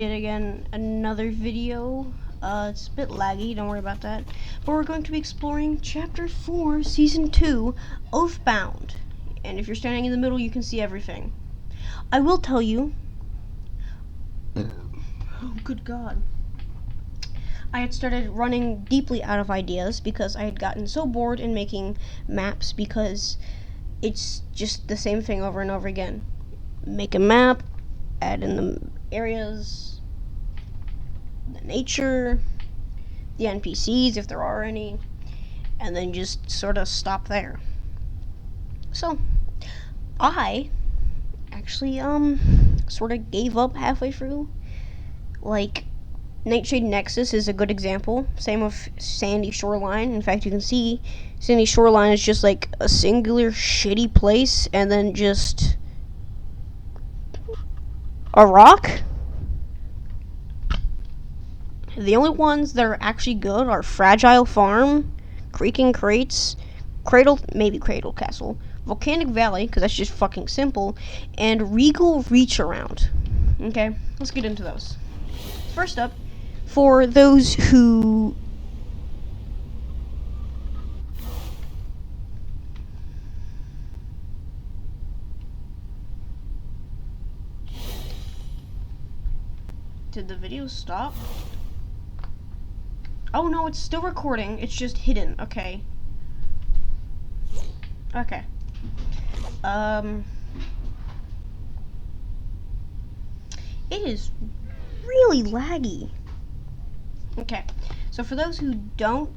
Yet again, another video. It's a bit laggy, don't worry about that. But we're going to be exploring Chapter 4, Season 2, Oathbound. And if you're standing in the middle, you can see everything. I will tell you... Oh, good God. I had started running deeply out of ideas because I had gotten so bored in making maps because it's just the same thing over and over again. Make a map, add in the areas, the nature, the NPCs if there are any, and then just sort of stop there. So I actually sort of gave up halfway through. Like, Nightshade Nexus is a good example. Same with Sandy Shoreline. In fact, you can see Sandy Shoreline is just like a singular shitty place and then just a rock. The only ones that are actually good are Fragile Farm, Creaking Crates, maybe Cradle Castle, Volcanic Valley, because that's just fucking simple, and Regal Reach Around. Okay, let's get into those. First up, for those who... Did the video stop? Oh no, it's still recording, it's just hidden, okay. Okay. It is really laggy. Okay, so for those who don't...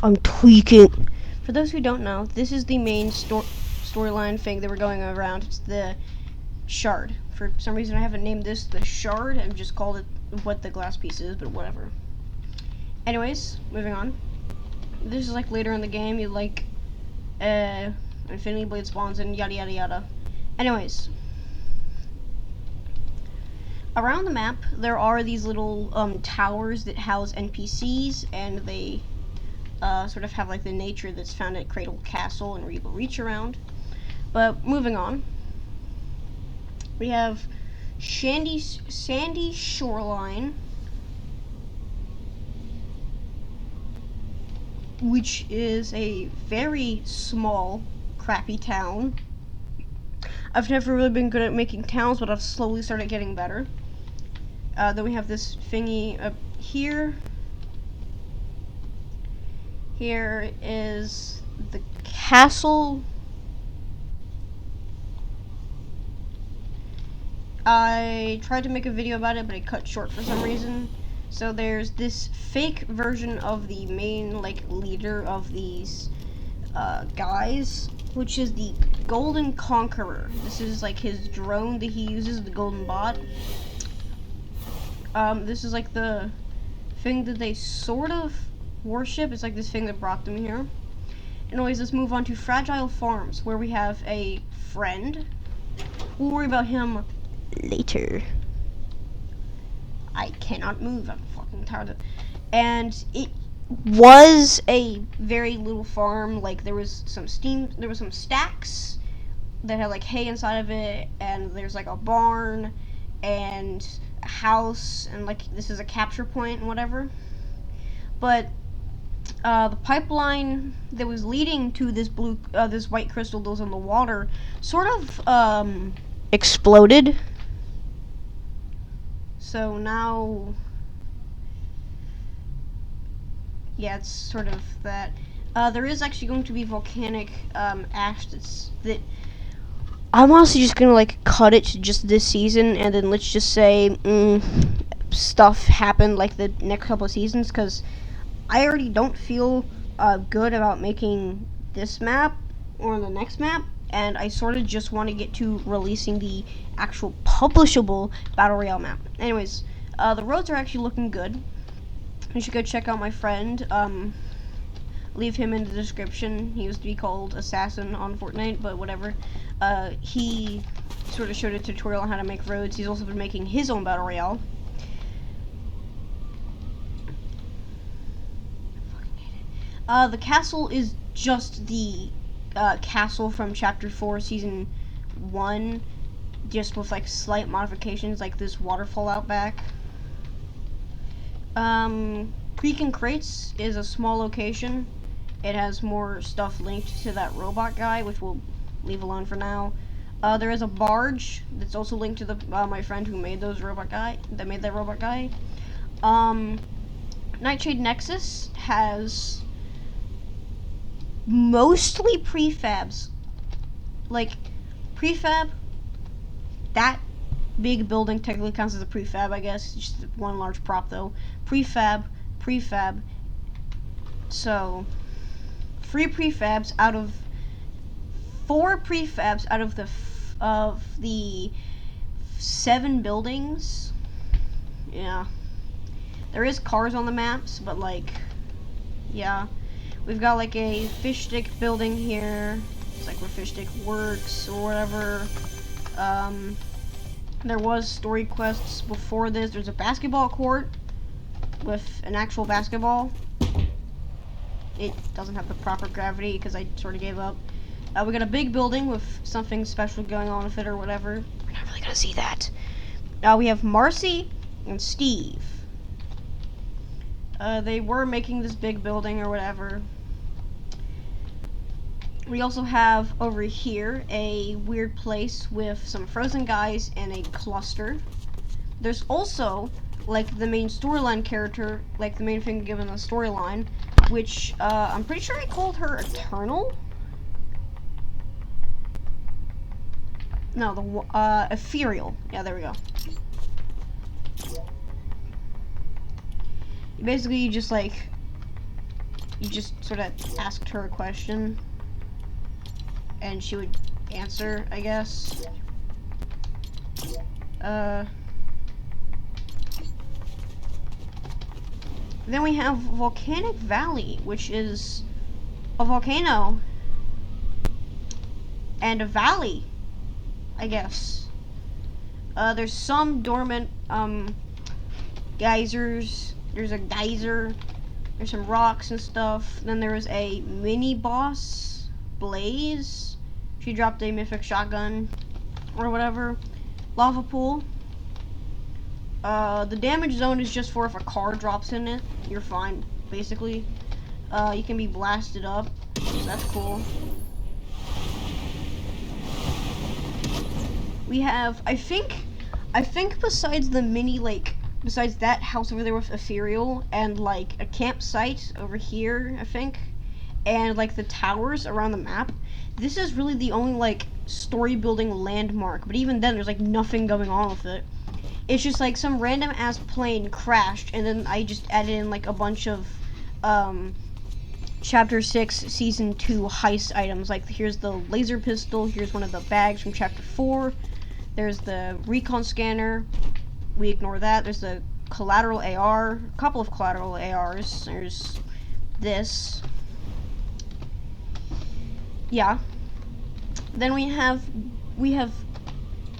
I'm tweaking. For those who don't know, this is the main storyline thing that we're going around. It's the shard. For some reason I haven't named this the shard, I've just called it what the glass piece is, but whatever. Anyways, moving on. This is like later in the game, you like Infinity Blade spawns and yada yada yada. Anyways, around the map there are these little towers that house NPCs, and they sort of have like the nature that's found at Cradle Castle and Regal Reach Around. But moving on, we have Sandy Shoreline, which is a very small, crappy town. I've never really been good at making towns, but I've slowly started getting better. Then we have this thingy up here. Here is the castle. I tried to make a video about it, but it cut short for some reason. So there's this fake version of the main, like, leader of these guys, which is the Golden Conqueror. This is like his drone that he uses, the Golden Bot. This is like the thing that they sort of worship. It's like this thing that brought them here. Anyways, let's move on to Fragile Farms, where we have a friend. We'll worry about him later. I cannot move. I'm fucking tired of it. And it was a very little farm. Like, there was some stacks that had like hay inside of it, and there's like a barn and a house, and like this is a capture point and whatever. But the pipeline that was leading to this this white crystal that was in the water sort of exploded. So now, yeah, it's sort of that. There is actually going to be volcanic ash that I'm honestly just gonna like cut it to just this season, and then let's just say stuff happened like the next couple of seasons, because I already don't feel good about making this map or the next map, and I sort of just want to get to releasing the actual publishable Battle Royale map. Anyways, the roads are actually looking good. You should go check out my friend. Leave him in the description. He used to be called Assassin on Fortnite, but whatever. He sort of showed a tutorial on how to make roads. He's also been making his own Battle Royale. The castle is just the castle from Chapter 4, Season 1. just with like slight modifications, like this waterfall out back. Creek and Crates is a small location. It has more stuff linked to that robot guy, which we'll leave alone for now. There is a barge that's also linked to the my friend who made those robot guy that made that robot guy. Nightshade Nexus has mostly prefabs. Like prefab, that big building technically counts as a prefab, I guess. It's just one large prop though. Prefab. So 4 prefabs out of the 7 buildings. Yeah. There is cars on the maps, but like, yeah. We've got like a fish stick building here. It's like where fish stick works or whatever. There was story quests before this. There's a basketball court with an actual basketball. It doesn't have the proper gravity because I sort of gave up. We got a big building with something special going on with it or whatever. We're not really gonna see that. We have Marcy and Steve. They were making this big building or whatever. We also have over here a weird place with some frozen guys and a cluster. There's also like the main storyline character, like the main thing given the storyline, which I'm pretty sure I called her Eternal. No, the Ethereal. Yeah, there we go. Basically, you just sort of asked her a question, and she would answer, I guess. Then we have Volcanic Valley, which is a volcano and a valley, I guess. There's some dormant geysers. There's a geyser. There's some rocks and stuff. Then there was a mini boss, Blaze. She dropped a mythic shotgun or whatever. Lava pool. The damage zone is just for if a car drops in it, you're fine, basically. You can be blasted up, so that's cool. We have, I think besides the mini, like, besides that house over there with Ethereal, and, like, a campsite over here, I think, and, like, the towers around the map, this is really the only, like, story-building landmark, but even then, there's, like, nothing going on with it. It's just like some random ass plane crashed, and then I just added in like a bunch of chapter 6 season 2 heist items. Like here's the laser pistol, here's one of the bags from chapter 4, there's the recon scanner, we ignore that, there's the collateral AR, a couple of collateral ARs, there's this. Yeah. Then we have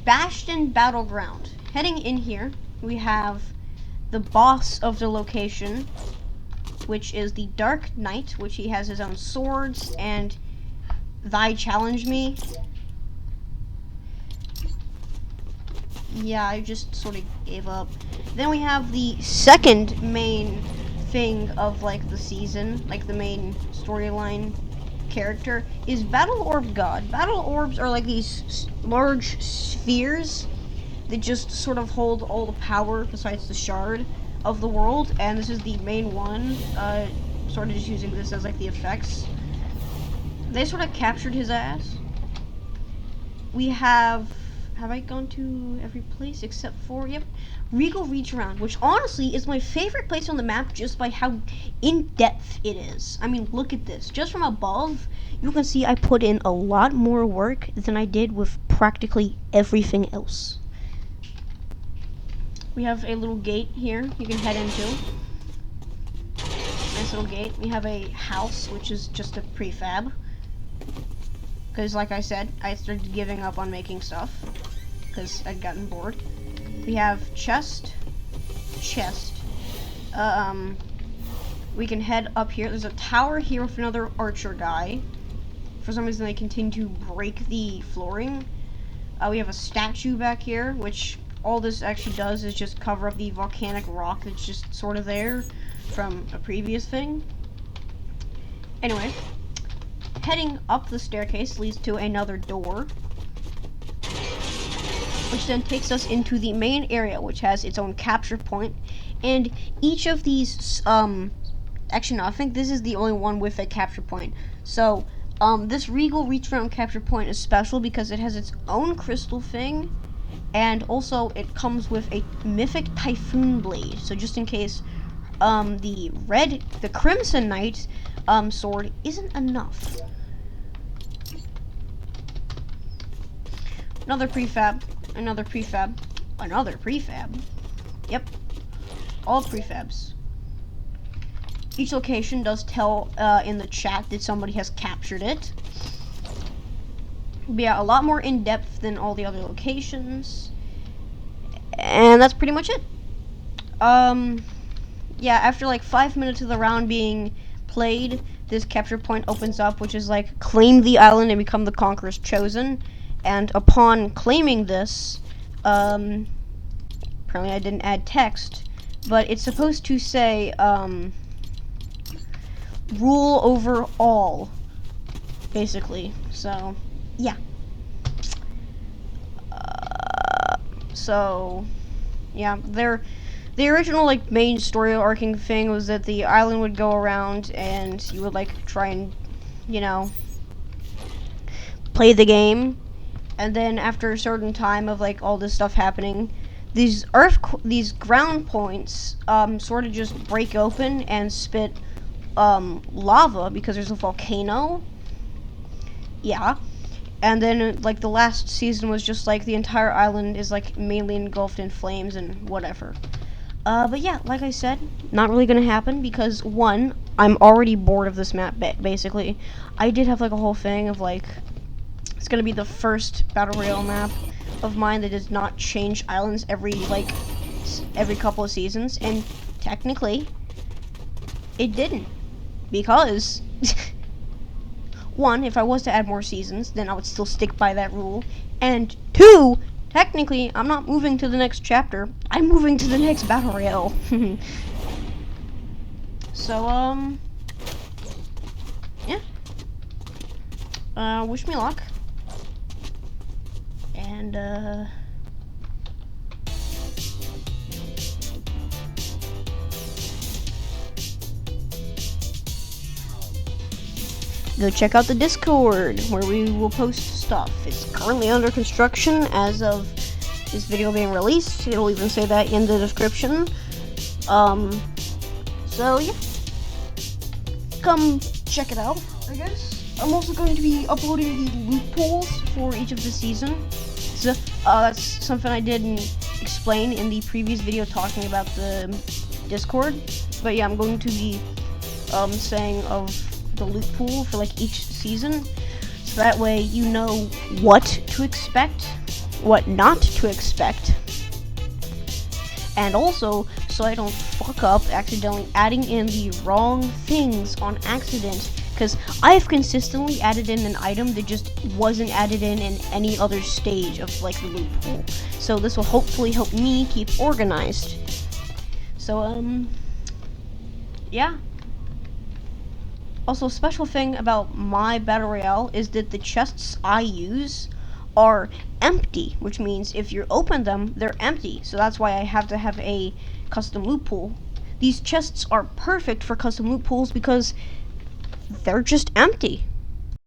Bastion Battleground. Heading in here, we have the boss of the location, which is the Dark Knight, which he has his own swords, and thy challenge me. Yeah, I just sort of gave up. Then we have the second main thing of like the season, like the main storyline character, is Battle Orb God. Battle Orbs are like these large spheres that just sort of hold all the power besides the shard of the world, and this is the main one, sort of just using this as like the effects. They sort of captured his ass. We have I gone to every place except for, yep, Regal Reach Around, which honestly is my favorite place on the map just by how in-depth it is. I mean, look at this. Just from above, you can see I put in a lot more work than I did with practically everything else. We have a little gate here you can head into. Nice little gate. We have a house, which is just a prefab. Because, like I said, I started giving up on making stuff. Because I'd gotten bored. We have chest. We can head up here. There's a tower here with another archer guy. For some reason, they continue to break the flooring. We have a statue back here, which all this actually does is just cover up the volcanic rock that's just sort of there from a previous thing. Anyway, heading up the staircase leads to another door, which then takes us into the main area, which has its own capture point. And each of these, actually no, I think this is the only one with a capture point. So, this Regal Reach Around capture point is special because it has its own crystal thing, and also it comes with a mythic Typhoon Blade. So just in case, the Crimson Knight, sword isn't enough. Another prefab. Yep. All prefabs. Each location does tell in the chat that somebody has captured it. But yeah, a lot more in-depth than all the other locations. And that's pretty much it. Yeah, after like 5 minutes of the round being played, this capture point opens up, which is like, claim the island and become the conqueror's chosen. And upon claiming this, apparently I didn't add text, but it's supposed to say, rule over all, basically. So, yeah. The original, like, main story arcing thing was that the island would go around and you would, like, try and, you know, play the game. And then after a certain time of, like, all this stuff happening, these ground points, sort of just break open and spit, lava because there's a volcano. Yeah. And then, like, the last season was just, like, the entire island is, like, mainly engulfed in flames and whatever. But yeah, like I said, not really gonna happen because, one, I'm already bored of this map, basically. I did have, like, a whole thing of, like, it's gonna be the first Battle Royale map of mine that does not change islands every couple of seasons, and technically, it didn't. Because, one, if I was to add more seasons, then I would still stick by that rule, and two, technically, I'm not moving to the next chapter, I'm moving to the next Battle Royale. So, yeah. Wish me luck. And, go check out the Discord, where we will post stuff. It's currently under construction as of this video being released. It'll even say that in the description. So yeah. Come check it out, I guess. I'm also going to be uploading the loot pools for each of the season. So, that's something I didn't explain in the previous video talking about the Discord. But yeah, I'm going to be, saying of the loot pool for like each season, so that way you know what to expect, what not to expect, and also so I don't fuck up accidentally adding in the wrong things on accident, because I've consistently added in an item that just wasn't added in any other stage of like the loot pool. So this will hopefully help me keep organized. So yeah. Also, a special thing about my Battle Royale is that the chests I use are empty, which means if you open them, they're empty. So that's why I have to have a custom loot pool. These chests are perfect for custom loot pools because they're just empty.